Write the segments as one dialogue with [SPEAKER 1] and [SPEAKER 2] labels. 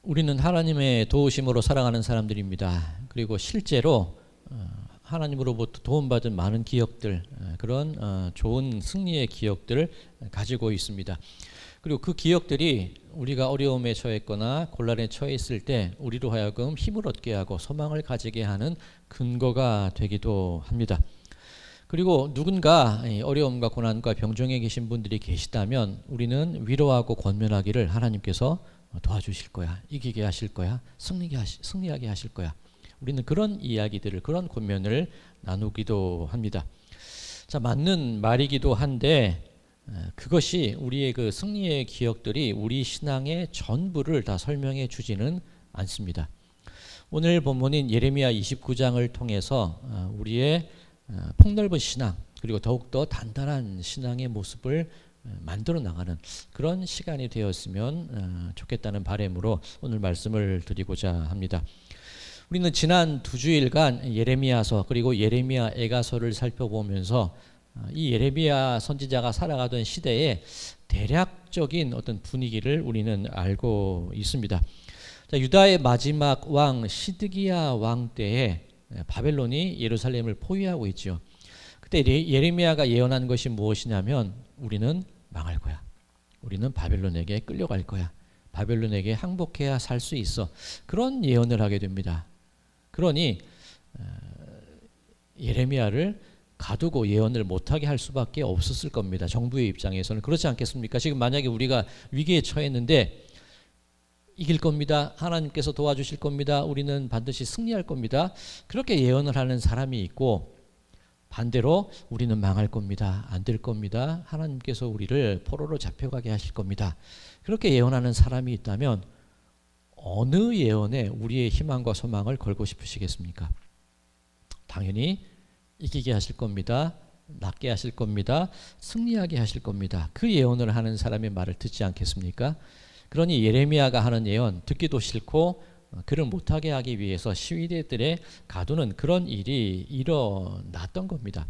[SPEAKER 1] 우리는 하나님의 도우심으로 살아가는 사람들입니다. 그리고 실제로 하나님으로부터 도움받은 많은 기억들, 그런 좋은 승리의 기억들을 가지고 있습니다. 그리고 그 기억들이 우리가 어려움에 처했거나 곤란에 처해 있을 때 우리로 하여금 힘을 얻게 하고 소망을 가지게 하는 근거가 되기도 합니다. 그리고 누군가 어려움과 고난과 병중에 계신 분들이 계시다면 우리는 위로하고 권면하기를 하나님께서 도와주실 거야, 이기게 하실 거야, 승리하게 하실 거야. 우리는 그런 이야기들을, 그런 권면을 나누기도 합니다. 자, 맞는 말이기도 한데 그것이 우리의 그 승리의 기억들이 우리 신앙의 전부를 다 설명해 주지는 않습니다. 오늘 본문인 예레미야 29장을 통해서 우리의 폭넓은 신앙, 그리고 더욱더 단단한 신앙의 모습을 만들어 나가는 그런 시간이 되었으면 좋겠다는 바람으로 오늘 말씀을 드리고자 합니다. 우리는 지난 2주일간 예레미야서 그리고 예레미야 애가서를 살펴보면서 이 예레미야 선지자가 살아가던 시대의 대략적인 어떤 분위기를 우리는 알고 있습니다. 자, 유다의 마지막 왕 시드기야 왕 때에 바벨론이 예루살렘을 포위하고 있죠. 그때 예레미야가 예언한 것이 무엇이냐면 우리는 망할 거야. 우리는 바벨론에게 끌려갈 거야. 바벨론에게 항복해야 살 수 있어. 그런 예언을 하게 됩니다. 그러니 예레미야를 가두고 예언을 못하게 할 수밖에 없었을 겁니다. 정부의 입장에서는. 그렇지 않겠습니까? 지금 만약에 우리가 위기에 처했는데 이길 겁니다. 하나님께서 도와주실 겁니다. 우리는 반드시 승리할 겁니다. 그렇게 예언을 하는 사람이 있고, 반대로 우리는 망할 겁니다. 안 될 겁니다. 하나님께서 우리를 포로로 잡혀가게 하실 겁니다. 그렇게 예언하는 사람이 있다면 어느 예언에 우리의 희망과 소망을 걸고 싶으시겠습니까? 당연히 이기게 하실 겁니다. 낫게 하실 겁니다. 승리하게 하실 겁니다. 그 예언을 하는 사람의 말을 듣지 않겠습니까? 그러니 예레미야가 하는 예언 듣기도 싫고 그를 못하게 하기 위해서 시위대들의 가두는 그런 일이 일어났던 겁니다.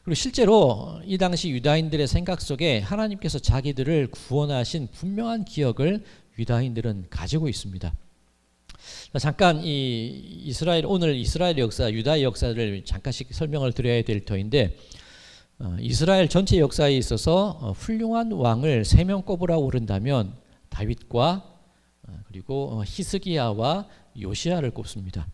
[SPEAKER 1] 그리고 실제로 이 당시 유다인들의 생각 속에 하나님께서 자기들을 구원하신 분명한 기억을 유다인들은 가지고 있습니다. 잠깐 오늘 이스라엘 역사, 유다의 역사를 잠깐씩 설명을 드려야 될 터인데, 이스라엘 전체 역사에 있어서 훌륭한 왕을 3명 꼽으라고 그런다면 다윗과 그리고 히스기야와 요시야를 꼽습니다.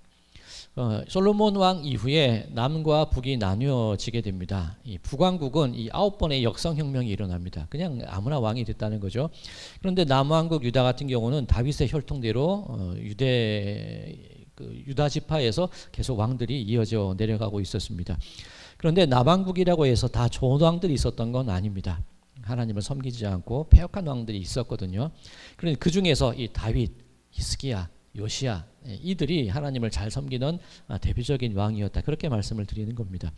[SPEAKER 1] 솔로몬 왕 이후에 남과 북이 나뉘어지게 됩니다. 이 북왕국은 이 9번의 역성혁명이 일어납니다. 그냥 아무나 왕이 됐다는 거죠. 그런데 남왕국 유다 같은 경우는 다윗의 혈통대로 유다 지파에서 계속 왕들이 이어져 내려가고 있었습니다. 그런데 남왕국이라고 해서 다 좋은 왕들이 있었던 건 아닙니다. 하나님을 섬기지 않고 패역한 왕들이 있었거든요. 그런데 그 중에서 이 다윗, 히스기야, 요시야, 이들이 하나님을 잘 섬기는 대표적인 왕이었다. 그렇게 말씀을 드리는 겁니다.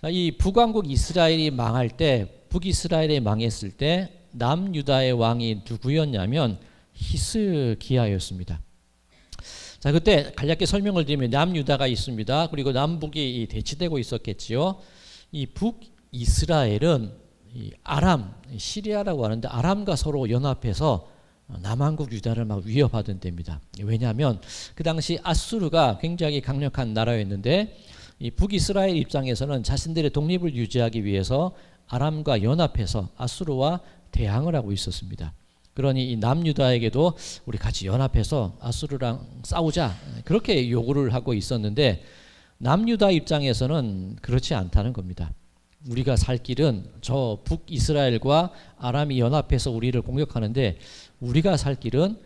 [SPEAKER 1] 이 북왕국 이스라엘이 망할 때, 북이스라엘이 망했을 때 남유다의 왕이 누구였냐면 히스기야였습니다. 자, 그때 간략하게 설명을 드리면 남유다가 있습니다. 그리고 남북이 대치되고 있었겠지요. 이 북이스라엘은 이 아람, 시리아라고 하는데 아람과 서로 연합해서 남한국 유다를 막 위협하던 때입니다. 왜냐하면 그 당시 아수르가 굉장히 강력한 나라였는데 이 북이스라엘 입장에서는 자신들의 독립을 유지하기 위해서 아람과 연합해서 아수르와 대항을 하고 있었습니다. 그러니 이 남유다에게도 우리 같이 연합해서 아수르랑 싸우자, 그렇게 요구를 하고 있었는데 남유다 입장에서는 그렇지 않다는 겁니다. 우리가 살 길은 저 북이스라엘과 아람이 연합해서 우리를 공격하는데 우리가 살 길은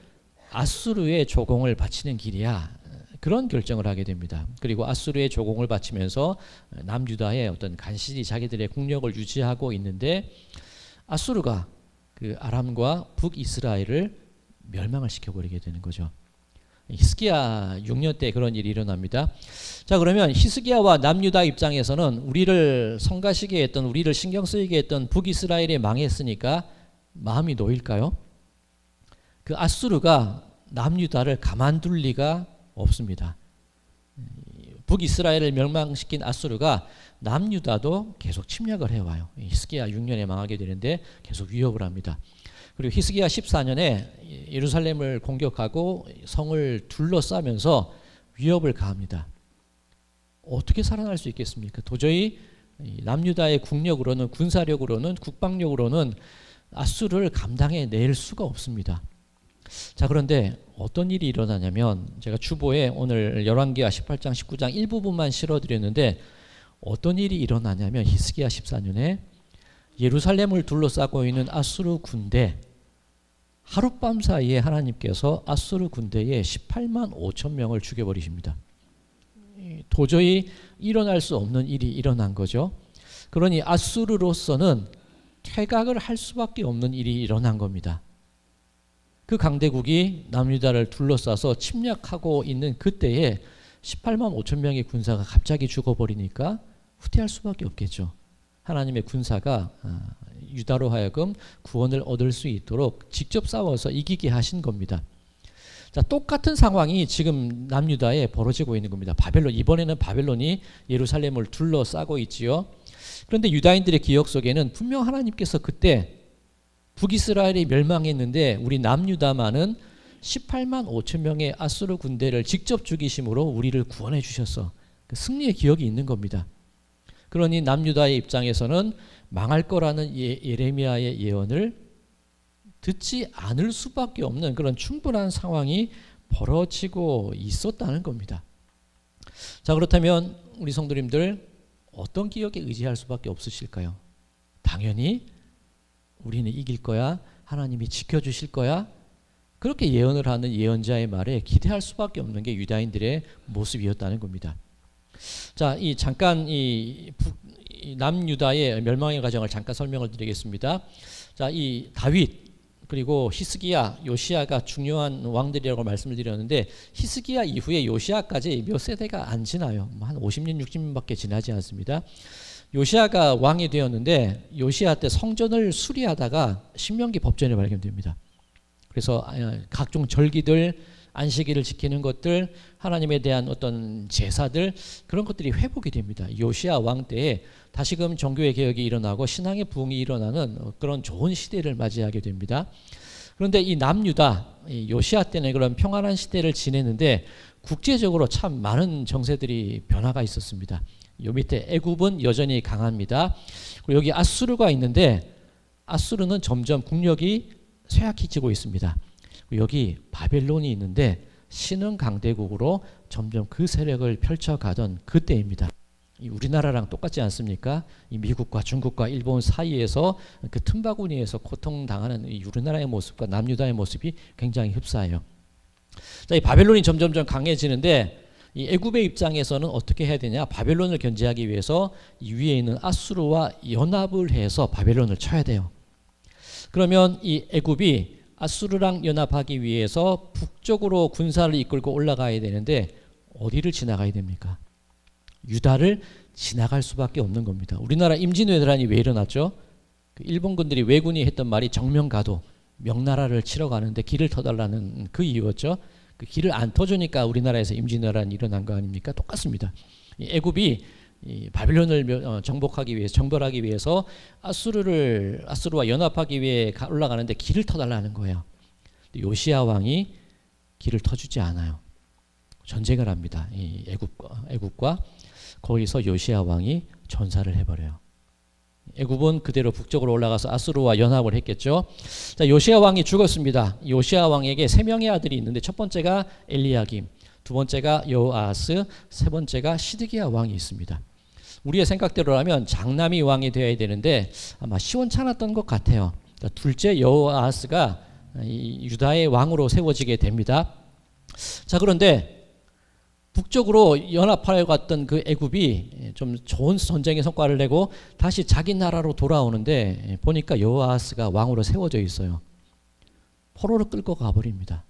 [SPEAKER 1] 아수르의 조공을 바치는 길이야. 그런 결정을 하게 됩니다. 그리고 아수르의 조공을 바치면서 남유다의 어떤 간신히 자기들의 국력을 유지하고 있는데 아수르가 그 아람과 북이스라엘을 멸망을 시켜버리게 되는 거죠. 히스기야 6년 때 그런 일이 일어납니다. 자, 그러면 히스기야와 남유다 입장에서는 우리를 성가시게 했던, 우리를 신경 쓰이게 했던 북이스라엘이 망했으니까 마음이 놓일까요? 그 아수르가 남유다를 가만둘 리가 없습니다. 북이스라엘을 멸망시킨 아수르가 남유다도 계속 침략을 해와요. 히스기야 6년에 망하게 되는데 계속 위협을 합니다. 그리고 히스기야 14년에 예루살렘을 공격하고 성을 둘러싸면서 위협을 가합니다. 어떻게 살아날 수 있겠습니까? 도저히 남유다의 국력으로는, 군사력으로는, 국방력으로는 아수르를 감당해낼 수가 없습니다. 자, 그런데 어떤 일이 일어나냐면, 제가 주보에 오늘 열왕기하 18장 19장 일부분만 실어드렸는데, 어떤 일이 일어나냐면 히스기야 14년에 예루살렘을 둘러싸고 있는 아수르 군대, 하룻밤 사이에 하나님께서 아수르 군대에 18만 5천 명을 죽여버리십니다. 도저히 일어날 수 없는 일이 일어난 거죠. 그러니 아수르로서는 퇴각을 할 수밖에 없는 일이 일어난 겁니다. 그 강대국이 남유다를 둘러싸서 침략하고 있는 그때에 18만 5천 명의 군사가 갑자기 죽어버리니까 후퇴할 수밖에 없겠죠. 하나님의 군사가 유다로 하여금 구원을 얻을 수 있도록 직접 싸워서 이기게 하신 겁니다. 자, 똑같은 상황이 지금 남유다에 벌어지고 있는 겁니다. 바벨론, 이번에는 바벨론이 예루살렘을 둘러싸고 있지요. 그런데 유다인들의 기억 속에는 분명 하나님께서 그때 북이스라엘이 멸망했는데 우리 남유다만은 18만 5천 명의 아수르 군대를 직접 죽이심으로 우리를 구원해 주셨어. 그 승리의 기억이 있는 겁니다. 그러니 남유다의 입장에서는 망할 거라는 예레미야의 예언을 듣지 않을 수밖에 없는 그런 충분한 상황이 벌어지고 있었다는 겁니다. 자, 그렇다면 우리 성도님들 어떤 기억에 의지할 수밖에 없으실까요? 당연히 우리는 이길 거야, 하나님이 지켜주실 거야, 그렇게 예언을 하는 예언자의 말에 기대할 수밖에 없는 게 유다인들의 모습이었다는 겁니다. 자, 잠깐 남유다의 멸망의 과정을 잠깐 설명을 드리겠습니다. 자, 이 다윗 그리고 히스기야, 요시야가 중요한 왕들이라고 말씀을 드렸는데, 히스기야 이후에 요시야까지 몇 세대가 안 지나요. 한 50년, 60년밖에 지나지 않습니다. 요시야가 왕이 되었는데 요시야 때 성전을 수리하다가 신명기 법전에 발견됩니다. 그래서 각종 절기들, 안식일을 지키는 것들, 하나님에 대한 어떤 제사들, 그런 것들이 회복이 됩니다. 요시야 왕 때에 다시금 종교의 개혁이 일어나고 신앙의 부흥이 일어나는 그런 좋은 시대를 맞이하게 됩니다. 그런데 이 남유다, 요시야 때는 그런 평안한 시대를 지내는데 국제적으로 참 많은 정세들이 변화가 있었습니다. 요 밑에 애굽은 여전히 강합니다. 그리고 여기 아수르가 있는데 아수르는 점점 국력이 쇠약해지고 있습니다. 여기 바벨론이 있는데 신흥 강대국으로 점점 그 세력을 펼쳐가던 그때입니다. 우리나라랑 똑같지 않습니까? 이 미국과 중국과 일본 사이에서 그 틈바구니에서 고통당하는 이 우리나라의 모습과 남유다의 모습이 굉장히 흡사해요. 자, 이 바벨론이 점점점 강해지는데 이 애굽의 입장에서는 어떻게 해야 되냐? 바벨론을 견제하기 위해서 이 위에 있는 아수르와 연합을 해서 바벨론을 쳐야 돼요. 그러면 이 애굽이 아수르랑 연합하기 위해서 북쪽으로 군사를 이끌고 올라가야 되는데 어디를 지나가야 됩니까? 유다를 지나갈 수밖에 없는 겁니다. 우리나라 임진왜란이 왜 일어났죠? 그 일본군들이 왜군이 했던 말이 정명가도, 명나라를 치러 가는데 길을 터달라는 그 이유였죠. 그 길을 안 터주니까 우리나라에서 임진왜란이 일어난 거 아닙니까? 똑같습니다. 애굽이 바빌론을 정복하기 위해서, 정벌하기 위해서 아수르와 연합하기 위해 올라가는데 길을 터달라는 거예요. 요시야 왕이 길을 터주지 않아요. 전쟁을 합니다. 이 애굽과 거기서 요시야 왕이 전사를 해버려요. 애굽은 그대로 북쪽으로 올라가서 아수르와 연합을 했겠죠. 자, 요시야 왕이 죽었습니다. 요시야 왕에게 3명의 아들이 있는데 첫 번째가 엘리야김, 두 번째가 여호아하스, 세 번째가 시드기야 왕이 있습니다. 우리의 생각대로라면 장남이 왕이 되어야 되는데 아마 시원찮았던 것 같아요. 자, 둘째 여호아하스가 유다의 왕으로 세워지게 됩니다. 자, 그런데 북쪽으로 연합하려고 했던 그 애굽이 좀 좋은 전쟁의 성과를 내고 다시 자기 나라로 돌아오는데 보니까 여호아하스가 왕으로 세워져 있어요. 포로를 끌고 가버립니다.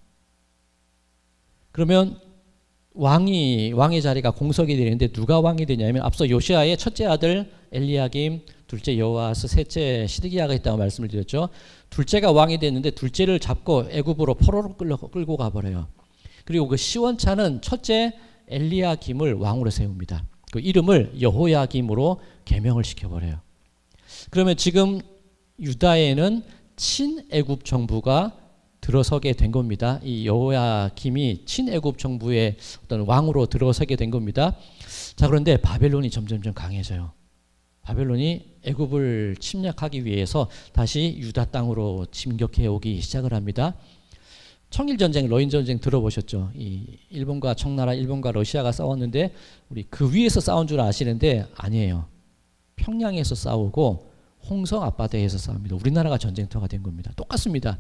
[SPEAKER 1] 그러면 왕의 자리가 공석이 되는데 누가 왕이 되냐면 앞서 요시아의 첫째 아들 엘리야김, 둘째 여호아하스, 셋째 시드기야가 있다고 말씀을 드렸죠. 둘째가 왕이 됐는데 둘째를 잡고 애굽으로 포로로 끌고 가버려요. 그리고 그 시원찮은 첫째 엘리야김을 왕으로 세웁니다. 그 이름을 여호야김으로 개명을 시켜버려요. 그러면 지금 유다에는 친애굽 정부가 들어서게 된 겁니다. 이 여호야김이 친애굽 정부의 어떤 왕으로 들어서게 된 겁니다. 자, 그런데 바벨론이 점점점 강해져요. 바벨론이 애굽을 침략하기 위해서 다시 유다 땅으로 진격해 오기 시작을 합니다. 청일전쟁, 러인전쟁 들어보셨죠? 이 일본과 청나라, 일본과 러시아가 싸웠는데 우리 그 위에서 싸운 줄 아시는데 아니에요. 평양에서 싸우고 홍성 앞바다에서 싸웁니다. 우리나라가 전쟁터가 된 겁니다. 똑같습니다.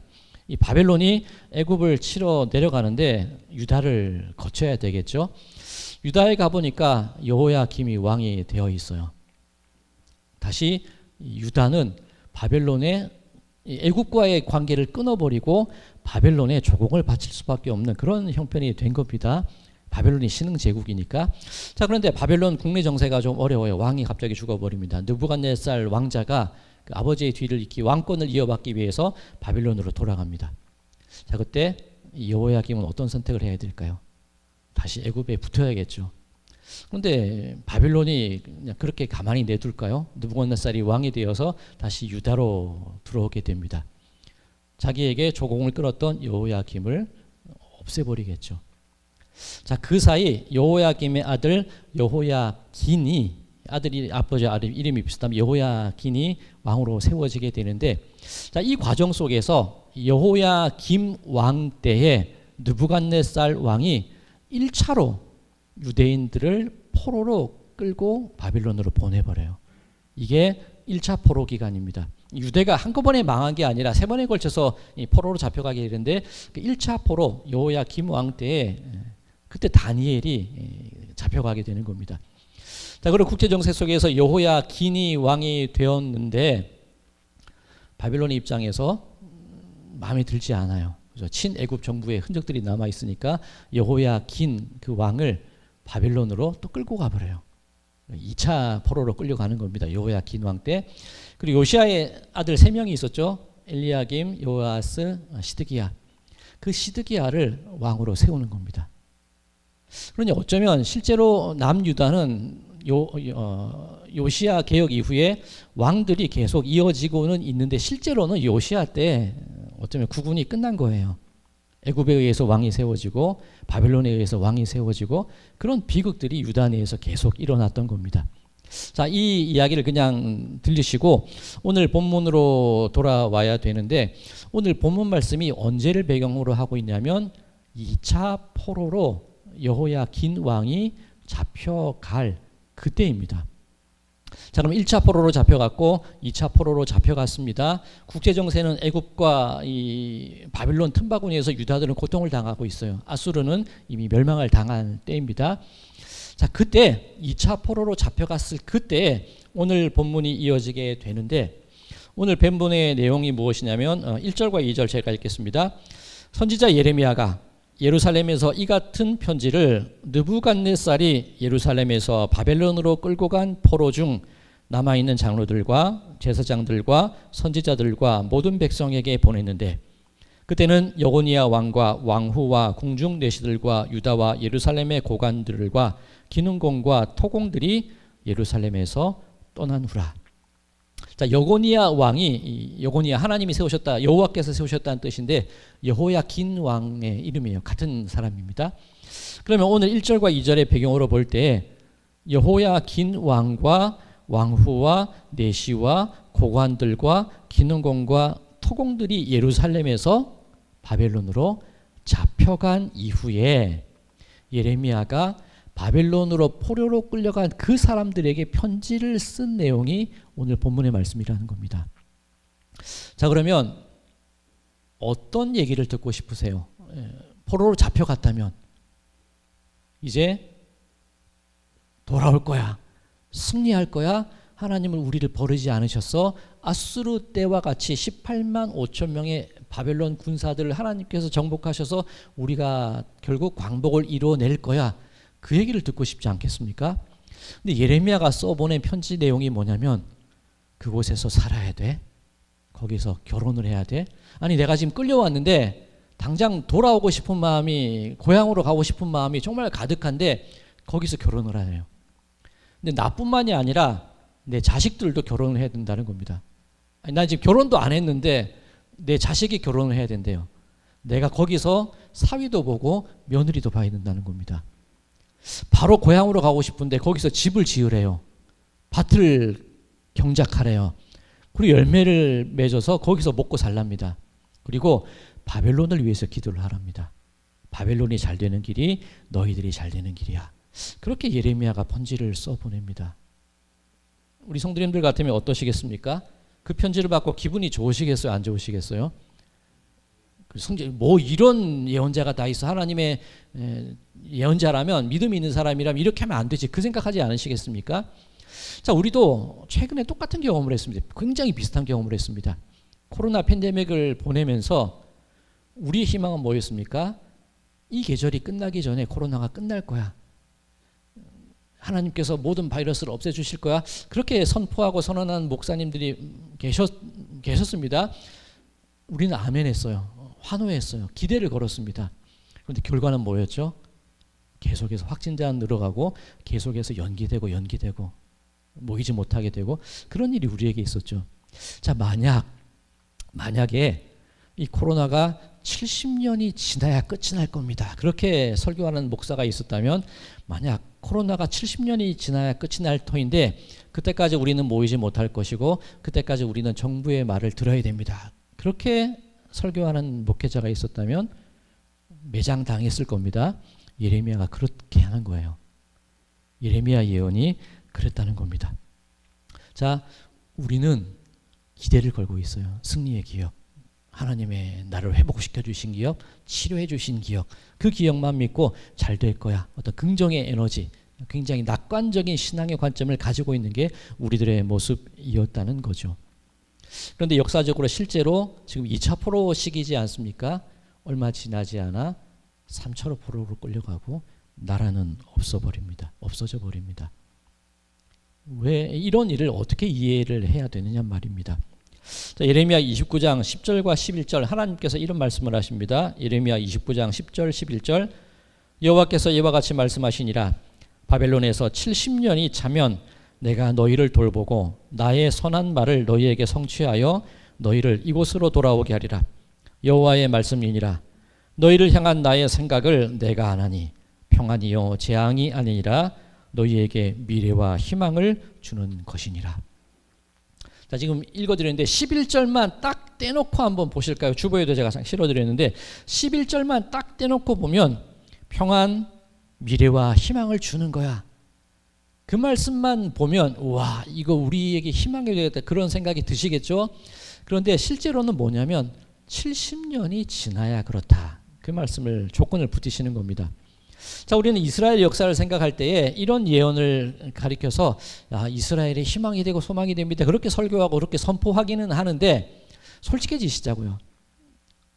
[SPEAKER 1] 이 바벨론이 애굽을 치러 내려가는데 유다를 거쳐야 되겠죠. 유다에 가보니까 여호야김이 왕이 되어 있어요. 다시 유다는 바벨론의 애굽과의 관계를 끊어버리고 바벨론에 조공을 바칠 수밖에 없는 그런 형편이 된 겁니다. 바벨론이 신흥 제국이니까. 자, 그런데 바벨론 국내 정세가 좀 어려워요. 왕이 갑자기 죽어버립니다. 느부갓네살 왕자가 그 아버지의 뒤를 잇기 왕권을 이어받기 위해서 바벨론으로 돌아갑니다. 자, 그때 여호야김은 어떤 선택을 해야 될까요? 다시 애굽에 붙어야겠죠. 그런데 바벨론이 그냥 그렇게 가만히 내둘까요? 느부갓네살이 왕이 되어서 다시 유다로 들어오게 됩니다. 자기에게 조공을 끌었던 여호야김을 없애버리겠죠. 자, 그 사이 여호야김의 아들 여호야긴이 아들이 아버지 이름이 비슷하면 여호야긴이 왕으로 세워지게 되는데, 자, 이 과정 속에서 여호야김 왕 때에 느부갓네살 왕이 1차로 유대인들을 포로로 끌고 바빌론으로 보내버려요. 이게 1차 포로 기간입니다. 유대가 한꺼번에 망한 게 아니라 3번에 걸쳐서 포로로 잡혀가게 되는데, 그 1차 포로 여호야김 왕 때에 그때 다니엘이 잡혀가게 되는 겁니다. 자, 그리고 국제 정세 속에서 여호야긴이 왕이 되었는데 바빌론의 입장에서 마음에 들지 않아요. 그래서 친애굽 정부의 흔적들이 남아 있으니까 여호야긴 그 왕을 바빌론으로 또 끌고 가버려요. 2차 포로로 끌려가는 겁니다. 여호야긴 왕 때. 그리고 요시야의 아들 3명이 있었죠. 엘리야김, 요아스, 시드기야. 그 시드기야를 왕으로 세우는 겁니다. 그러니 어쩌면 실제로 남유다는 요시야 개혁 이후에 왕들이 계속 이어지고는 있는데 실제로는 요시야 때 어쩌면 국운이 끝난 거예요. 애굽에 의해서 왕이 세워지고 바벨론에 의해서 왕이 세워지고 그런 비극들이 유다 내에서 계속 일어났던 겁니다. 자, 이 이야기를 그냥 들으시고 오늘 본문으로 돌아와야 되는데, 오늘 본문 말씀이 언제를 배경으로 하고 있냐면 2차 포로로 여호야긴 왕이 잡혀갈 그때입니다. 자, 그럼 1차 포로로 잡혀갔고 2차 포로로 잡혀갔습니다. 국제정세는 애굽과 이 바빌론 틈바구니에서 유다들은 고통을 당하고 있어요. 아수르는 이미 멸망을 당한 때입니다. 자, 그때 2차 포로로 잡혀갔을 그때 오늘 본문이 이어지게 되는데, 오늘 본문의 내용이 무엇이냐면 1절과 2절 제가 읽겠습니다. 선지자 예레미야가 예루살렘에서 이 같은 편지를 느부갓네살이 예루살렘에서 바벨론으로 끌고 간 포로 중 남아있는 장로들과 제사장들과 선지자들과 모든 백성에게 보냈는데, 그때는 여고니아 왕과 왕후와 궁중 내시들과 유다와 예루살렘의 고관들과 기능공과 토공들이 예루살렘에서 떠난 후라. 자, 여고니아 왕이, 여고니아 하나님이 세우셨다, 여호와께서 세우셨다는 뜻인데 여호야긴 왕의 이름이에요. 같은 사람입니다. 그러면 오늘 1절과 2절의 배경으로 볼 때 여호야긴 왕과 왕후와 내시와 고관들과 기능공과 토공들이 예루살렘에서 바벨론으로 잡혀간 이후에 예레미야가 바벨론으로 포로로 끌려간 그 사람들에게 편지를 쓴 내용이 오늘 본문의 말씀이라는 겁니다. 자, 그러면 어떤 얘기를 듣고 싶으세요? 포로로 잡혀갔다면 이제 돌아올 거야, 승리할 거야, 하나님은 우리를 버리지 않으셨어, 아수르 때와 같이 18만 5천 명의 바벨론 군사들을 하나님께서 정복하셔서 우리가 결국 광복을 이루어낼 거야, 그 얘기를 듣고 싶지 않겠습니까? 근데 예레미야가 써보낸 편지 내용이 뭐냐면 그곳에서 살아야 돼, 거기서 결혼을 해야 돼, 아니 내가 지금 끌려왔는데 당장 돌아오고 싶은 마음이, 고향으로 가고 싶은 마음이 정말 가득한데 거기서 결혼을 하네요. 근데 나뿐만이 아니라 내 자식들도 결혼을 해야 된다는 겁니다. 아니, 난 지금 결혼도 안 했는데 내 자식이 결혼을 해야 된대요. 내가 거기서 사위도 보고 며느리도 봐야 된다는 겁니다. 바로 고향으로 가고 싶은데 거기서 집을 지으래요. 밭을 경작하래요. 그리고 열매를 맺어서 거기서 먹고 살랍니다. 그리고 바벨론을 위해서 기도를 하랍니다. 바벨론이 잘 되는 길이 너희들이 잘 되는 길이야. 그렇게 예레미야가 편지를 써보냅니다. 우리 성도님들 같으면 어떠시겠습니까? 그 편지를 받고 기분이 좋으시겠어요? 안 좋으시겠어요? 뭐 이런 예언자가 다 있어. 하나님의 예언자라면, 믿음이 있는 사람이라면 이렇게 하면 안 되지. 그 생각하지 않으시겠습니까? 자, 우리도 최근에 똑같은 경험을 했습니다. 굉장히 비슷한 경험을 했습니다. 코로나 팬데믹을 보내면서 우리의 희망은 뭐였습니까? 이 계절이 끝나기 전에 코로나가 끝날 거야. 하나님께서 모든 바이러스를 없애주실 거야. 그렇게 선포하고 선언한 목사님들이 계셨습니다. 우리는 아멘했어요. 환호했어요. 기대를 걸었습니다. 그런데 결과는 뭐였죠? 계속해서 확진자는 늘어가고 계속해서 연기되고 모이지 못하게 되고 그런 일이 우리에게 있었죠. 자, 만약에 이 코로나가 70년이 지나야 끝이 날 겁니다. 그렇게 설교하는 목사가 있었다면, 만약 코로나가 70년이 지나야 끝이 날 터인데 그때까지 우리는 모이지 못할 것이고 그때까지 우리는 정부의 말을 들어야 됩니다. 그렇게 설교하는 목회자가 있었다면 매장당했을 겁니다. 예레미야가 그렇게 하는 거예요. 예레미야 예언이 그랬다는 겁니다. 자, 우리는 기대를 걸고 있어요. 승리의 기억. 하나님의 나를 회복시켜 주신 기억, 치료해 주신 기억, 그 기억만 믿고 잘 될 거야. 어떤 긍정의 에너지, 굉장히 낙관적인 신앙의 관점을 가지고 있는 게 우리들의 모습이었다는 거죠. 그런데 역사적으로 실제로 지금 2차 포로 시기지 않습니까? 얼마 지나지 않아 3차 포로로 끌려가고 나라는 없어져 버립니다. 왜 이런 일을 어떻게 이해를 해야 되느냐 말입니다. 자, 예레미야 29장 10절과 11절 하나님께서 이런 말씀을 하십니다. 예레미야 29장 10절 11절 여호와께서 이와 같이 말씀하시니라. 바벨론에서 70년이 차면 내가 너희를 돌보고 나의 선한 말을 너희에게 성취하여 너희를 이곳으로 돌아오게 하리라. 여호와의 말씀이니라. 너희를 향한 나의 생각을 내가 아나니 평안이요 재앙이 아니니라. 너희에게 미래와 희망을 주는 것이니라. 자, 지금 읽어드렸는데 11절만 딱 떼놓고 한번 보실까요? 주보에도 제가 실어드렸는데 11절만 딱 떼놓고 보면 평안, 미래와 희망을 주는 거야. 그 말씀만 보면 와, 이거 우리에게 희망이 되겠다 그런 생각이 드시겠죠? 그런데 실제로는 뭐냐면 70년이 지나야 그렇다. 그 말씀을 조건을 붙이시는 겁니다. 자, 우리는 이스라엘 역사를 생각할 때에 이런 예언을 가리켜서 이스라엘의 희망이 되고 소망이 됩니다. 그렇게 설교하고 그렇게 선포하기는 하는데 솔직해지시자고요.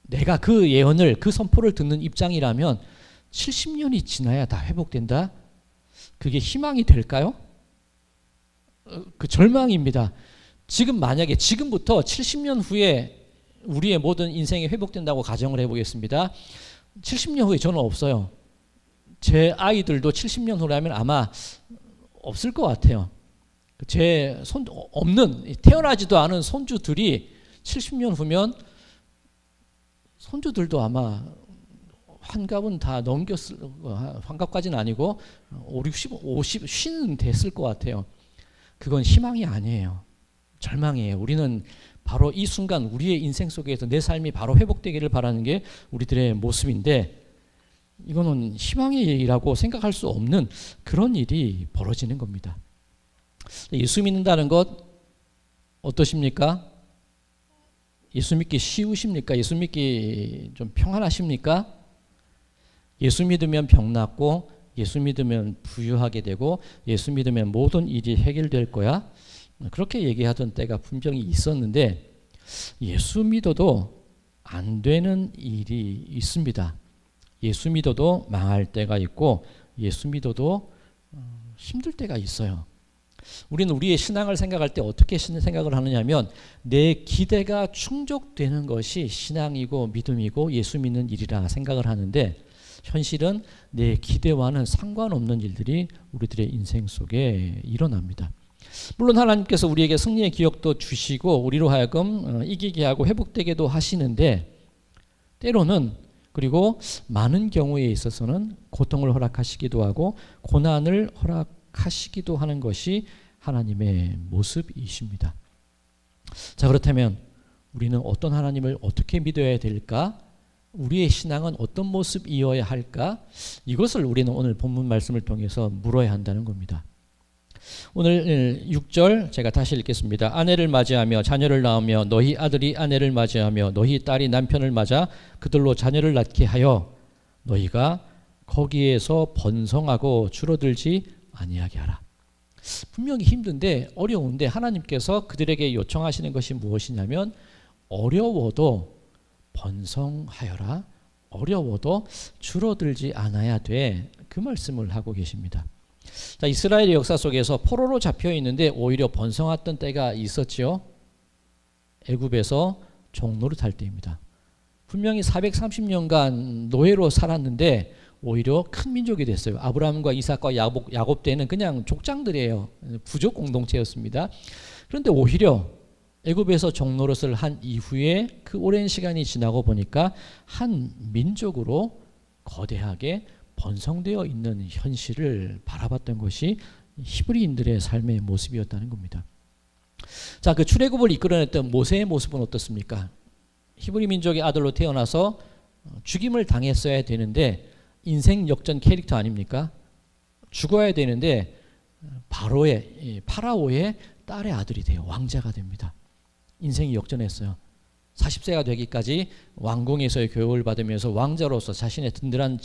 [SPEAKER 1] 내가 그 예언을, 그 선포를 듣는 입장이라면 70년이 지나야 다 회복된다? 그게 희망이 될까요? 그 절망입니다. 지금 만약에 지금부터 70년 후에 우리의 모든 인생이 회복된다고 가정을 해보겠습니다. 70년 후에 저는 없어요. 제 아이들도 70년 후라면 아마 없을 것 같아요. 제 태어나지도 않은 손주들이 70년 후면 손주들도 아마 환갑은 다 넘겼을, 환갑까지는 아니고 50, 50은 됐을 것 같아요. 그건 희망이 아니에요. 절망이에요. 우리는 바로 이 순간 우리의 인생 속에서 내 삶이 바로 회복되기를 바라는 게 우리들의 모습인데, 이거는 희망이라고 생각할 수 없는 그런 일이 벌어지는 겁니다. 예수 믿는다는 것 어떠십니까? 예수 믿기 쉬우십니까? 예수 믿기 좀 평안하십니까? 예수 믿으면 병 낫고, 예수 믿으면 부유하게 되고, 예수 믿으면 모든 일이 해결될 거야. 그렇게 얘기하던 때가 분명히 있었는데 예수 믿어도 안 되는 일이 있습니다. 예수 믿어도 망할 때가 있고 예수 믿어도 힘들 때가 있어요. 우리는 우리의 신앙을 생각할 때 어떻게 생각을 하느냐면 내 기대가 충족되는 것이 신앙이고 믿음이고 예수 믿는 일이라 생각을 하는데, 현실은 내 기대와는 상관없는 일들이 우리들의 인생 속에 일어납니다. 물론 하나님께서 우리에게 승리의 기억도 주시고 우리로 하여금 이기게 하고 회복되게도 하시는데 때로는 그리고 많은 경우에 있어서는 고통을 허락하시기도 하고 고난을 허락하시기도 하는 것이 하나님의 모습이십니다. 자, 그렇다면 우리는 어떤 하나님을 어떻게 믿어야 될까? 우리의 신앙은 어떤 모습이어야 할까? 이것을 우리는 오늘 본문 말씀을 통해서 물어야 한다는 겁니다. 오늘 6절 제가 다시 읽겠습니다. 아내를 맞이하며 자녀를 낳으며 너희 아들이 아내를 맞이하며 너희 딸이 남편을 맞아 그들로 자녀를 낳게 하여 너희가 거기에서 번성하고 줄어들지 아니하게 하라. 분명히 힘든데 어려운데 하나님께서 그들에게 요청하시는 것이 무엇이냐면 어려워도 번성하여라. 어려워도 줄어들지 않아야 돼. 그 말씀을 하고 계십니다. 자, 이스라엘의 역사 속에서 포로로 잡혀 있는데 오히려 번성했던 때가 있었지요. 애굽에서 종노릇할 때입니다. 분명히 430년간 노예로 살았는데 오히려 큰 민족이 됐어요. 아브라함과 이삭과 야곱 때는 그냥 족장들이에요. 부족 공동체였습니다. 그런데 오히려 애굽에서 종노릇을 한 이후에 그 오랜 시간이 지나고 보니까 한 민족으로 거대하게 번성되어 있는 현실을 바라봤던 것이 히브리인들의 삶의 모습이었다는 겁니다. 자, 그 출애굽을 이끌어냈던 모세의 모습은 어떻습니까? 히브리 민족의 아들로 태어나서 죽임을 당했어야 되는데 인생 역전 캐릭터 아닙니까? 죽어야 되는데 파라오의 딸의 아들이 돼요. 왕자가 됩니다. 인생이 역전했어요. 40세가 되기까지 왕궁에서의 교육을 받으면서 왕자로서 자신의 든든한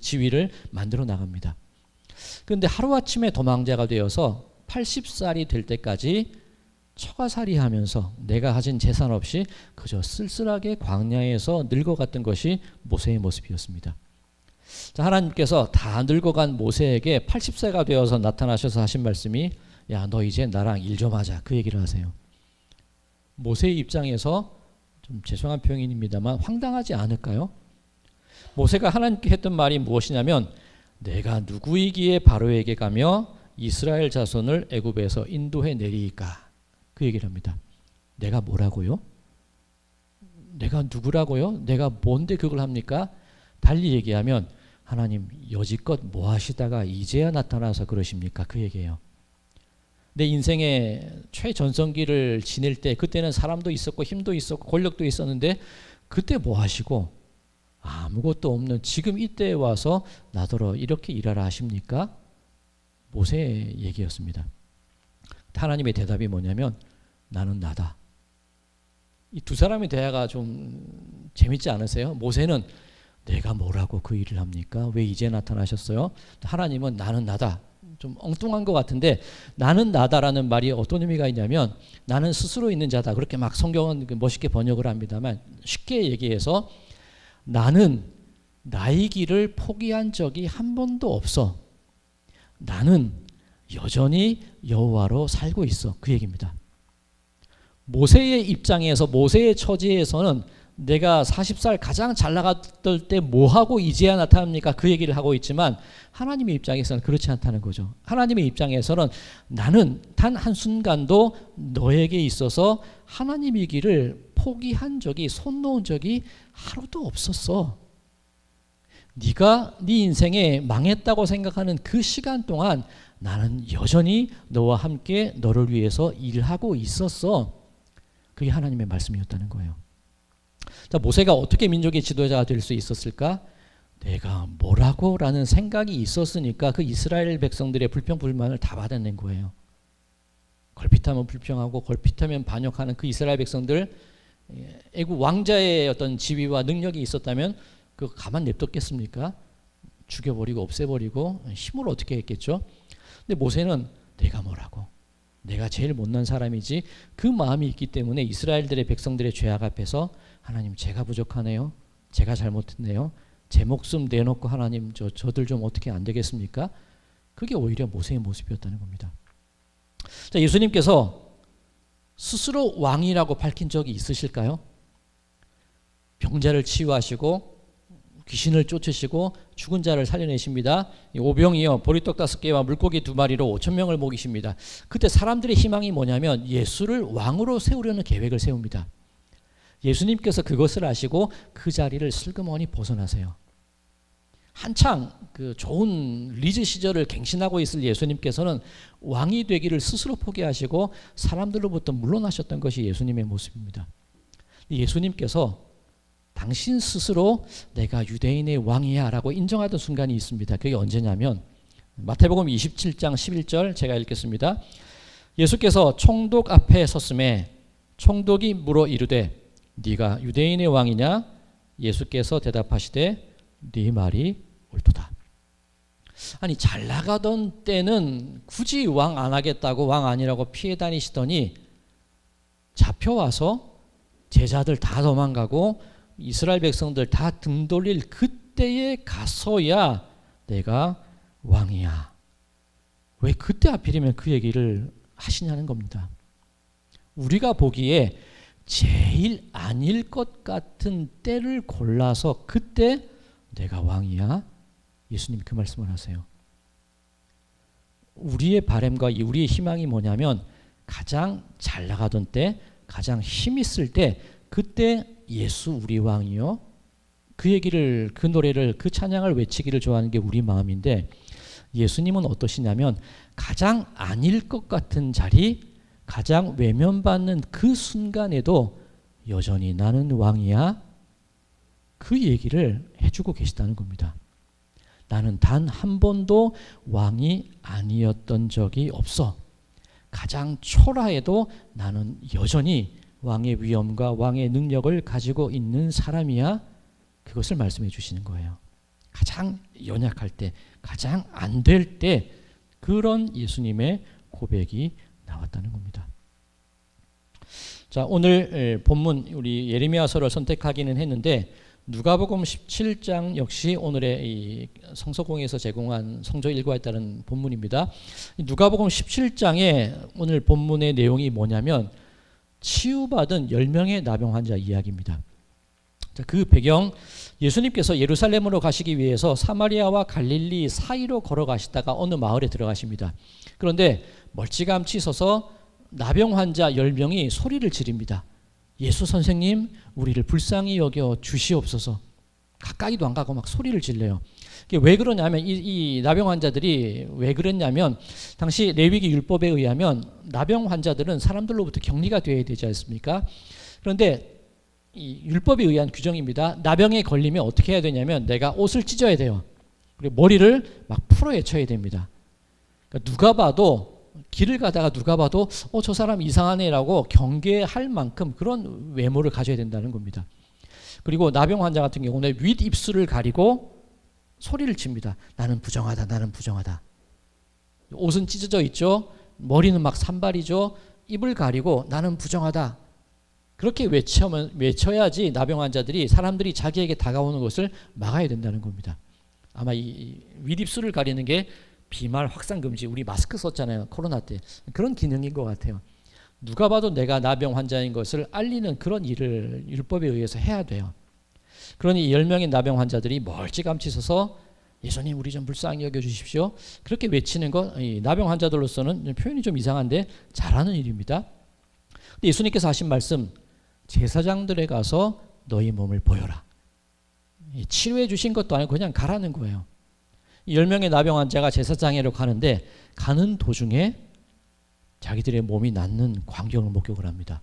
[SPEAKER 1] 지위를 만들어 나갑니다. 그런데 하루아침에 도망자가 되어서 80살이 될 때까지 처가살이 하면서 내가 가진 재산 없이 그저 쓸쓸하게 광야에서 늙어갔던 것이 모세의 모습이었습니다. 자, 하나님께서 다 늙어간 모세에게 80세가 되어서 나타나셔서 하신 말씀이 야, 너 이제 나랑 일 좀 하자. 그 얘기를 하세요. 모세의 입장에서 좀 죄송한 표현입니다만 황당하지 않을까요? 모세가 하나님께 했던 말이 무엇이냐면 내가 누구이기에 바로에게 가며 이스라엘 자손을 애굽에서 인도해 내리이까. 그 얘기를 합니다. 내가 뭐라고요? 내가 누구라고요? 내가 뭔데 그걸 합니까? 달리 얘기하면 하나님 여지껏 뭐 하시다가 이제야 나타나서 그러십니까? 그 얘기예요. 내 인생의 최전성기를 지낼 때 그때는 사람도 있었고 힘도 있었고 권력도 있었는데 그때 뭐 하시고 아무것도 없는 지금 이때에 와서 나더러 이렇게 일하라 하십니까? 모세의 얘기였습니다. 하나님의 대답이 뭐냐면 나는 나다. 이 두 사람의 대화가 좀 재밌지 않으세요? 모세는 내가 뭐라고 그 일을 합니까? 왜 이제 나타나셨어요? 하나님은 나는 나다. 좀 엉뚱한 것 같은데 나는 나다라는 말이 어떤 의미가 있냐면 나는 스스로 있는 자다. 그렇게 막 성경은 멋있게 번역을 합니다만 쉽게 얘기해서 나는 나의 길을 포기한 적이 한 번도 없어. 나는 여전히 여호와로 살고 있어. 그 얘기입니다. 모세의 입장에서 모세의 처지에서는 내가 40살 가장 잘 나갔을 때 뭐하고 이제야 나타납니까? 그 얘기를 하고 있지만 하나님의 입장에서는 그렇지 않다는 거죠. 하나님의 입장에서는 나는 단 한순간도 너에게 있어서 하나님의 길을 포기한 적이 손 놓은 적이 하루도 없었어. 네가 네 인생에 망했다고 생각하는 그 시간 동안 나는 여전히 너와 함께 너를 위해서 일하고 있었어. 그게 하나님의 말씀이었다는 거예요. 자, 모세가 어떻게 민족의 지도자가 될 수 있었을까? 내가 뭐라고? 라는 생각이 있었으니까 그 이스라엘 백성들의 불평불만을 다 받아낸 거예요. 걸핏하면 불평하고 걸핏하면 반역하는 그 이스라엘 백성들, 애국 왕자의 어떤 지위와 능력이 있었다면 그거 가만 냅뒀겠습니까? 죽여버리고 없애버리고 힘으로 어떻게 했겠죠? 근데 모세는 내가 뭐라고? 내가 제일 못난 사람이지 그 마음이 있기 때문에 이스라엘들의 백성들의 죄악 앞에서 하나님 제가 부족하네요. 제가 잘못했네요. 제 목숨 내놓고 하나님 저들 좀 어떻게 안 되겠습니까? 그게 오히려 모세의 모습이었다는 겁니다. 자, 예수님께서 스스로 왕이라고 밝힌 적이 있으실까요? 병자를 치유하시고 귀신을 쫓으시고 죽은 자를 살려내십니다. 오병이어 보리떡 5개와 물고기 2마리로 5,000명을 먹이십니다. 그때 사람들의 희망이 뭐냐면 예수를 왕으로 세우려는 계획을 세웁니다. 예수님께서 그것을 아시고 그 자리를 슬그머니 벗어나세요. 한창 그 좋은 리즈 시절을 갱신하고 있을 예수님께서는 왕이 되기를 스스로 포기하시고 사람들로부터 물러나셨던 것이 예수님의 모습입니다. 예수님께서 당신 스스로 내가 유대인의 왕이야 라고 인정하던 순간이 있습니다. 그게 언제냐면 마태복음 27장 11절 제가 읽겠습니다. 예수께서 총독 앞에 섰음에 총독이 물어 이르되 네가 유대인의 왕이냐? 예수께서 대답하시되 네 말이 옳도다. 아니 잘 나가던 때는 굳이 왕 안 하겠다고 왕 아니라고 피해 다니시더니 잡혀와서 제자들 다 도망가고 이스라엘 백성들 다 등 돌릴 그때에 가서야 내가 왕이야. 왜 그때 하필이면 그 얘기를 하시냐는 겁니다. 우리가 보기에 제일 아닐 것 같은 때를 골라서 그때 내가 왕이야. 예수님이 그 말씀을 하세요. 우리의 바람과 우리의 희망이 뭐냐면 가장 잘 나가던 때, 가장 힘 있을 때 그때 예수 우리 왕이요. 그 얘기를, 그 노래를, 그 찬양을 외치기를 좋아하는 게 우리 마음인데 예수님은 어떠시냐면 가장 아닐 것 같은 자리, 가장 외면받는 그 순간에도 여전히 나는 왕이야. 그 얘기를 해주고 계시다는 겁니다. 나는 단 한 번도 왕이 아니었던 적이 없어. 가장 초라해도 나는 여전히 왕의 위엄과 왕의 능력을 가지고 있는 사람이야. 그것을 말씀해 주시는 거예요. 가장 연약할 때, 가장 안 될 때 그런 예수님의 고백이 나왔다는 겁니다. 자, 오늘 본문 우리 예레미야서를 선택하기는 했는데 누가복음 17장 역시 오늘의 이 성서공회에서 제공한 성조 일과에 따른 본문입니다. 누가복음 17장에 오늘 본문의 내용이 뭐냐면 치유받은 10명의 나병 환자 이야기입니다. 자, 그 배경 예수님께서 예루살렘으로 가시기 위해서 사마리아와 갈릴리 사이로 걸어가시다가 어느 마을에 들어가십니다. 그런데 멀찌감치 서서 나병 환자 10명이 소리를 지릅니다. 예수 선생님, 우리를 불쌍히 여겨 주시옵소서. 가까이도 안 가고 막 소리를 질러요. 왜 그러냐면 이 나병 환자들이 왜 그랬냐면 당시 레위기 율법에 의하면 나병 환자들은 사람들로부터 격리가 되어야 되지 않습니까? 그런데 이 율법에 의한 규정입니다. 나병에 걸리면 어떻게 해야 되냐면 내가 옷을 찢어야 돼요. 그리고 머리를 막 풀어헤쳐야 됩니다. 그러니까 누가 봐도 길을 가다가 누가 봐도 저 사람 이상하네라고 경계할 만큼 그런 외모를 가져야 된다는 겁니다. 그리고 나병 환자 같은 경우는 윗입술을 가리고 소리를 칩니다. 나는 부정하다. 나는 부정하다. 옷은 찢어져 있죠. 머리는 막 산발이죠. 입을 가리고 나는 부정하다. 그렇게 외쳐야지 나병 환자들이 사람들이 자기에게 다가오는 것을 막아야 된다는 겁니다. 아마 이 윗입술을 가리는 게 비말 확산 금지, 우리 마스크 썼잖아요. 코로나 때. 그런 기능인 것 같아요. 누가 봐도 내가 나병 환자인 것을 알리는 그런 일을 율법에 의해서 해야 돼요. 그러니 10명의 나병 환자들이 멀찌감치 서서 예수님 우리 좀 불쌍히 여겨주십시오. 그렇게 외치는 것, 나병 환자들로서는 표현이 좀 이상한데 잘하는 일입니다. 근데 예수님께서 하신 말씀, 제사장들에 가서 너희 몸을 보여라. 치료해 주신 것도 아니고 그냥 가라는 거예요. 10명의 나병 환자가 제사장에로 가는데 가는 도중에 자기들의 몸이 낫는 광경을 목격을 합니다.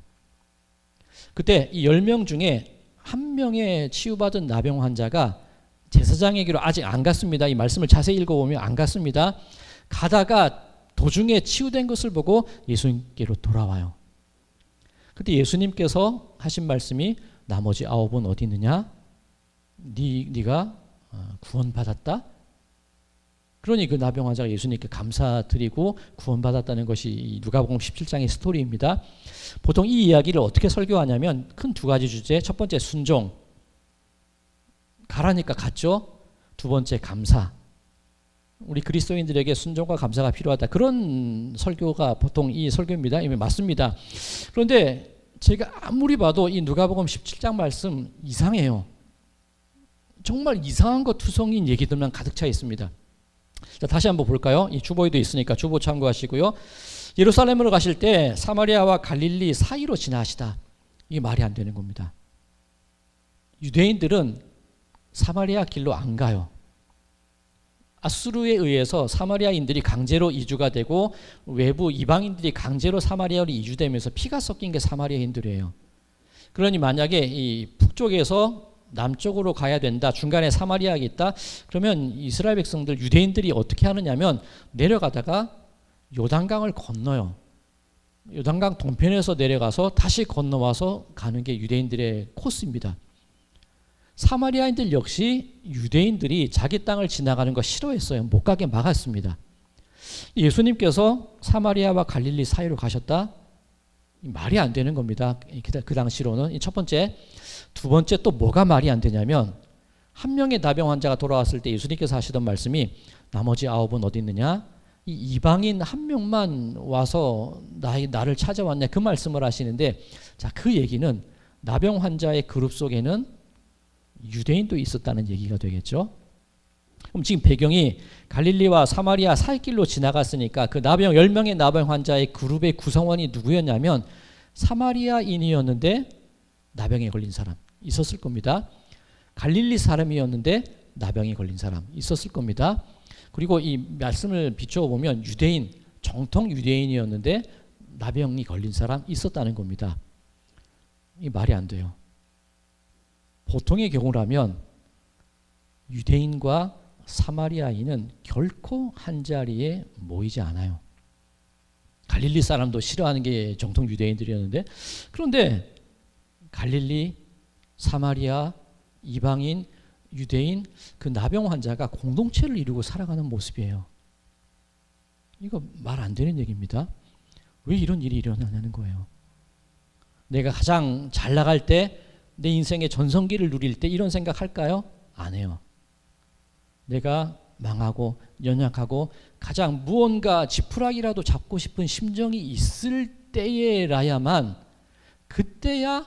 [SPEAKER 1] 그때 이 10명 중에 한 명의 치유받은 나병 환자가 제사장에게로 아직 안 갔습니다. 이 말씀을 자세히 읽어보면 안 갔습니다. 가다가 도중에 치유된 것을 보고 예수님께로 돌아와요. 그때 예수님께서 하신 말씀이 나머지 9은 어디 있느냐? 네가 구원받았다? 그러니 그 나병 환자가 예수님께 감사드리고 구원받았다는 것이 누가복음 17장의 스토리입니다. 보통 이 이야기를 어떻게 설교하냐면 큰 두 가지 주제. 첫 번째 순종. 가라니까 갔죠. 두 번째 감사. 우리 그리스도인들에게 순종과 감사가 필요하다. 그런 설교가 보통 이 설교입니다. 이미 맞습니다. 그런데 제가 아무리 봐도 이 누가복음 17장 말씀 이상해요. 정말 이상한 것 투성인 얘기들만 가득 차 있습니다. 자, 다시 한번 볼까요? 이 주보에도 있으니까 주보 참고하시고요. 예루살렘으로 가실 때 사마리아와 갈릴리 사이로 지나시다. 이게 말이 안 되는 겁니다. 유대인들은 사마리아 길로 안 가요. 아수르에 의해서 사마리아인들이 강제로 이주가 되고 외부 이방인들이 강제로 사마리아로 이주되면서 피가 섞인 게 사마리아인들이에요. 그러니 만약에 이 북쪽에서 남쪽으로 가야 된다, 중간에 사마리아가 있다, 그러면 이스라엘 백성들, 유대인들이 어떻게 하느냐면 내려가다가 요단강을 건너요. 요단강 동편에서 내려가서 다시 건너와서 가는 게 유대인들의 코스입니다. 사마리아인들 역시 유대인들이 자기 땅을 지나가는 거 싫어했어요. 못 가게 막았습니다. 예수님께서 사마리아와 갈릴리 사이로 가셨다? 말이 안 되는 겁니다. 그 당시로는. 첫 번째. 두 번째 또 뭐가 말이 안 되냐면 한 명의 나병 환자가 돌아왔을 때 예수님께서 하시던 말씀이 나머지 9은 어디 있느냐? 이 이방인 한 명만 와서 나를 찾아왔냐? 그 말씀을 하시는데, 자, 그 얘기는 나병 환자의 그룹 속에는 유대인도 있었다는 얘기가 되겠죠. 그럼 지금 배경이 갈릴리와 사마리아 사이길로 지나갔으니까 그 나병 10명의 나병 환자의 그룹의 구성원이 누구였냐면 사마리아인이었는데 나병에 걸린 사람 있었을 겁니다. 갈릴리 사람이었는데 나병에 걸린 사람 있었을 겁니다. 그리고 이 말씀을 비추어 보면 유대인, 정통 유대인이었는데 나병이 걸린 사람 있었다는 겁니다. 이 말이 안 돼요. 보통의 경우라면 유대인과 사마리아인은 결코 한 자리에 모이지 않아요. 갈릴리 사람도 싫어하는 게 정통 유대인들이었는데, 그런데 갈릴리, 사마리아, 이방인, 유대인, 그 나병 환자가 공동체를 이루고 살아가는 모습이에요. 이거 말 안 되는 얘기입니다. 왜 이런 일이 일어나냐는 거예요. 내가 가장 잘 나갈 때, 내 인생의 전성기를 누릴 때 이런 생각 할까요? 안 해요. 내가 망하고 연약하고 가장 무언가 지푸라기라도 잡고 싶은 심정이 있을 때에라야만 그때가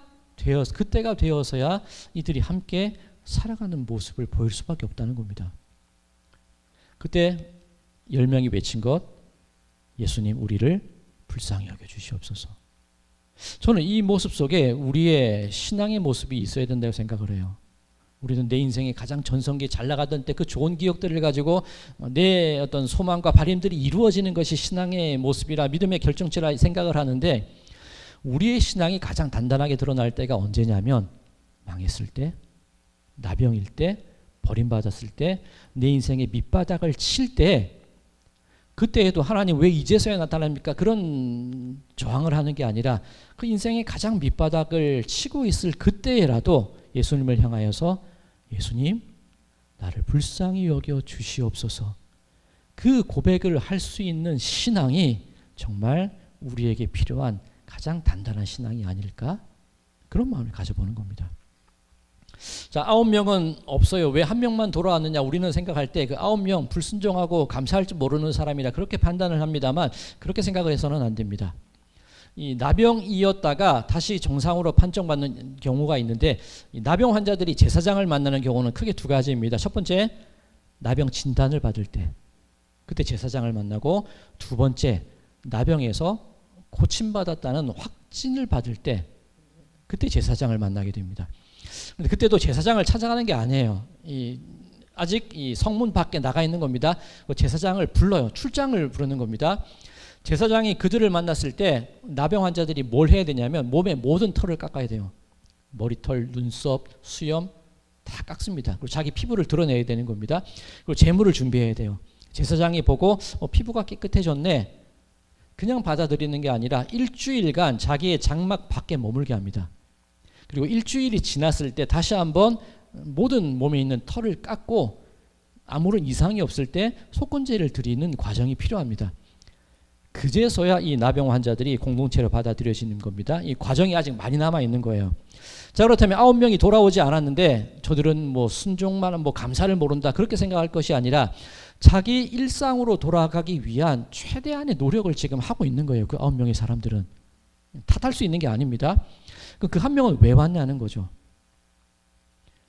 [SPEAKER 1] 되어서야 이들이 함께 살아가는 모습을 보일 수밖에 없다는 겁니다. 그때 10명이 외친 것, 예수님 우리를 불쌍히 여겨 주시옵소서. 저는 이 모습 속에 우리의 신앙의 모습이 있어야 된다고 생각을 해요. 우리는 내 인생에 가장 전성기 잘 나가던 때 그 좋은 기억들을 가지고 내 어떤 소망과 바람들이 이루어지는 것이 신앙의 모습이라 믿음의 결정체라 생각을 하는데, 우리의 신앙이 가장 단단하게 드러날 때가 언제냐면 망했을 때, 나병일 때, 버림받았을 때, 내 인생의 밑바닥을 칠 때, 그때에도 하나님 왜 이제서야 나타납니까? 그런 저항을 하는 게 아니라 그 인생의 가장 밑바닥을 치고 있을 그때라도 예수님을 향하여서 예수님 나를 불쌍히 여겨 주시옵소서. 그 고백을 할 수 있는 신앙이 정말 우리에게 필요한 가장 단단한 신앙이 아닐까? 그런 마음을 가져보는 겁니다. 자, 9명은 없어요. 왜 한 명만 돌아왔느냐? 우리는 생각할 때 그 9명 불순종하고 감사할 줄 모르는 사람이라 그렇게 판단을 합니다만, 그렇게 생각을 해서는 안 됩니다. 이 나병이었다가 다시 정상으로 판정받는 경우가 있는데, 이 나병 환자들이 제사장을 만나는 경우는 크게 두 가지입니다. 첫 번째, 나병 진단을 받을 때 그때 제사장을 만나고, 두 번째, 나병에서 고침받았다는 확진을 받을 때 그때 제사장을 만나게 됩니다. 근데 그때도 제사장을 찾아가는 게 아니에요. 아직 이 성문 밖에 나가 있는 겁니다. 제사장을 불러요. 출장을 부르는 겁니다. 제사장이 그들을 만났을 때 나병 환자들이 뭘 해야 되냐면 몸의 모든 털을 깎아야 돼요. 머리털, 눈썹, 수염 다 깎습니다. 그리고 자기 피부를 드러내야 되는 겁니다. 그리고 제물을 준비해야 돼요. 제사장이 보고 피부가 깨끗해졌네, 그냥 받아들이는 게 아니라 일주일간 자기의 장막 밖에 머물게 합니다. 그리고 일주일이 지났을 때 다시 한번 모든 몸에 있는 털을 깎고 아무런 이상이 없을 때 속건제를 드리는 과정이 필요합니다. 그제서야 이 나병 환자들이 공동체로 받아들여지는 겁니다. 이 과정이 아직 많이 남아 있는 거예요. 자, 그렇다면 9명이 돌아오지 않았는데 저들은 뭐 순종만 뭐 감사를 모른다 그렇게 생각할 것이 아니라 자기 일상으로 돌아가기 위한 최대한의 노력을 지금 하고 있는 거예요. 그 9명의 사람들은 탓할 수 있는 게 아닙니다. 그 한 명은 왜 왔냐는 거죠.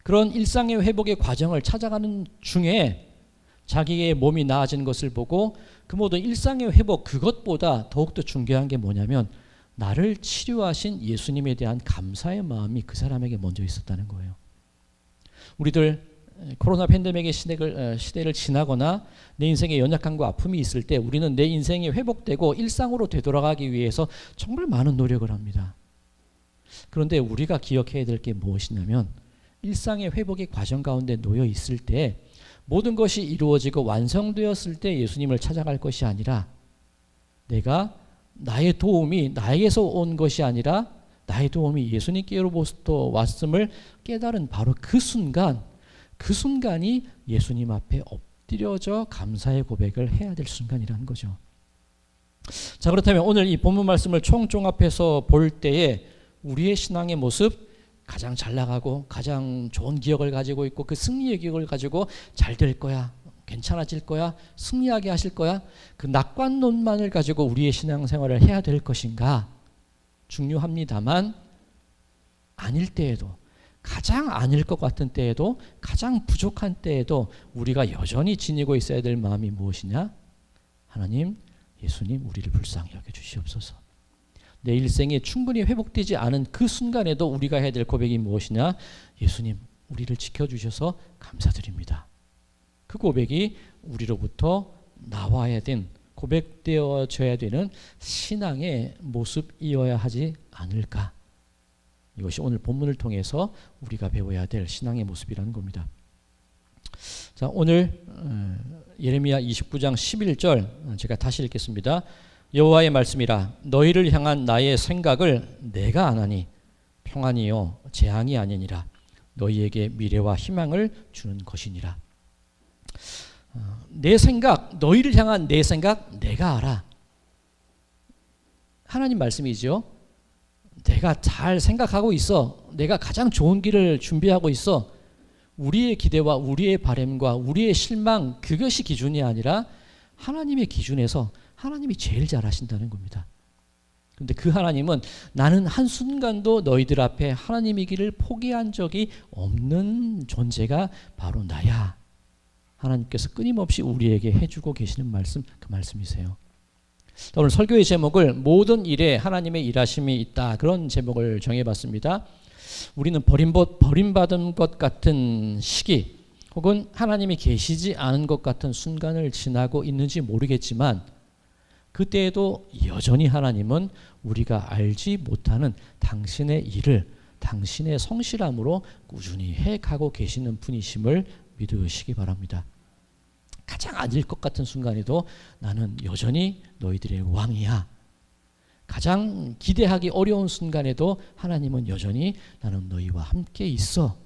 [SPEAKER 1] 그 그런 일상의 회복의 과정을 찾아가는 중에 자기의 몸이 나아지는 것을 보고 그 모든 일상의 회복, 그것보다 더욱더 중요한 게 뭐냐면 나를 치료하신 예수님에 대한 감사의 마음이 그 사람에게 먼저 있었다는 거예요. 우리들 코로나 팬데믹의 시대를 지나거나 내 인생에 연약함과 아픔이 있을 때 우리는 내 인생이 회복되고 일상으로 되돌아가기 위해서 정말 많은 노력을 합니다. 그런데 우리가 기억해야 될 게 무엇이냐면 일상의 회복의 과정 가운데 놓여 있을 때 모든 것이 이루어지고 완성되었을 때 예수님을 찾아갈 것이 아니라 내가 나의 도움이 나에게서 온 것이 아니라 나의 도움이 예수님께로부터 왔음을 깨달은 바로 그 순간이 예수님 앞에 엎드려져 감사의 고백을 해야 될 순간이라는 거죠. 자, 그렇다면 오늘 이 본문 말씀을 총종합해서 볼 때에 우리의 신앙의 모습, 가장 잘 나가고 가장 좋은 기억을 가지고 있고 그 승리의 기억을 가지고 잘 될 거야, 괜찮아질 거야, 승리하게 하실 거야, 그 낙관론만을 가지고 우리의 신앙생활을 해야 될 것인가? 중요합니다만 아닐 때에도, 가장 아닐 것 같은 때에도, 가장 부족한 때에도 우리가 여전히 지니고 있어야 될 마음이 무엇이냐? 하나님, 예수님, 우리를 불쌍히 여겨주시옵소서. 내 일생에 충분히 회복되지 않은 그 순간에도 우리가 해야 될 고백이 무엇이냐? 예수님, 우리를 지켜주셔서 감사드립니다. 그 고백이 우리로부터 나와야 된, 고백되어져야 되는 신앙의 모습이어야 하지 않을까? 이것이 오늘 본문을 통해서 우리가 배워야 될 신앙의 모습이라는 겁니다. 자, 오늘 예레미야 29장 11절 제가 다시 읽겠습니다. 여호와의 말씀이라 너희를 향한 나의 생각을 내가 아나니 평안이요 재앙이 아니니라 너희에게 미래와 희망을 주는 것이니라. 내 생각, 너희를 향한 내 생각 내가 알아. 하나님 말씀이죠. 내가 잘 생각하고 있어. 내가 가장 좋은 길을 준비하고 있어. 우리의 기대와 우리의 바람과 우리의 실망, 그것이 기준이 아니라 하나님의 기준에서 하나님이 제일 잘 하신다는 겁니다. 그런데 그 하나님은 나는 한순간도 너희들 앞에 하나님의 길을 포기한 적이 없는 존재가 바로 나야. 하나님께서 끊임없이 우리에게 해주고 계시는 말씀, 그 말씀이세요. 오늘 설교의 제목을 모든 일에 하나님의 일하심이 있다, 그런 제목을 정해봤습니다. 우리는 버림받은 것 같은 시기 혹은 하나님이 계시지 않은 것 같은 순간을 지나고 있는지 모르겠지만 그때에도 여전히 하나님은 우리가 알지 못하는 당신의 일을 당신의 성실함으로 꾸준히 해가고 계시는 분이심을 믿으시기 바랍니다. 가장 아닐 것 같은 순간에도 나는 여전히 너희들의 왕이야. 가장 기대하기 어려운 순간에도 하나님은 여전히 나는 너희와 함께 있어.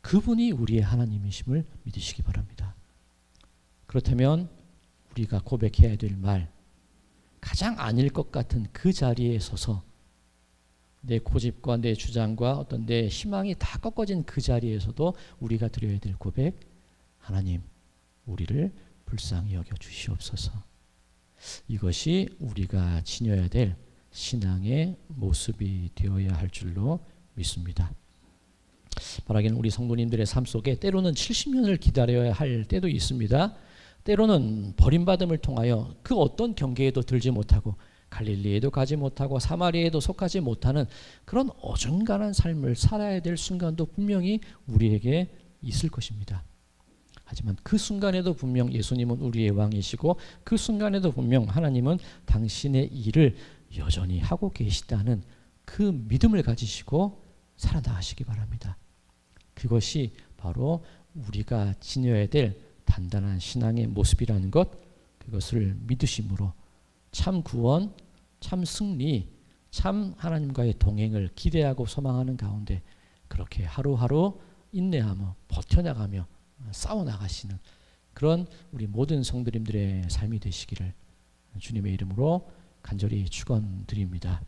[SPEAKER 1] 그분이 우리의 하나님이심을 믿으시기 바랍니다. 그렇다면 우리가 고백해야 될 말, 가장 아닐 것 같은 그 자리에 서서 내 고집과 내 주장과 어떤 내 희망이 다 꺾어진 그 자리에서도 우리가 드려야 될 고백, 하나님, 우리를 불쌍히 여겨 주시옵소서. 이것이 우리가 지녀야 될 신앙의 모습이 되어야 할 줄로 믿습니다. 바라기는 우리 성도님들의 삶 속에 때로는 70년을 기다려야 할 때도 있습니다. 때로는 버림받음을 통하여 그 어떤 경계에도 들지 못하고 갈릴리에도 가지 못하고 사마리아에도 속하지 못하는 그런 어중간한 삶을 살아야 될 순간도 분명히 우리에게 있을 것입니다. 하지만 그 순간에도 분명 예수님은 우리의 왕이시고 그 순간에도 분명 하나님은 당신의 일을 여전히 하고 계시다는 그 믿음을 가지시고 살아나가시기 바랍니다. 그것이 바로 우리가 지녀야 될 단단한 신앙의 모습이라는 것, 그것을 믿으심으로 참 구원, 참 승리, 참 하나님과의 동행을 기대하고 소망하는 가운데 그렇게 하루하루 인내하며 버텨나가며 싸워나가시는 그런 우리 모든 성도님들의 삶이 되시기를 주님의 이름으로 간절히 축원드립니다.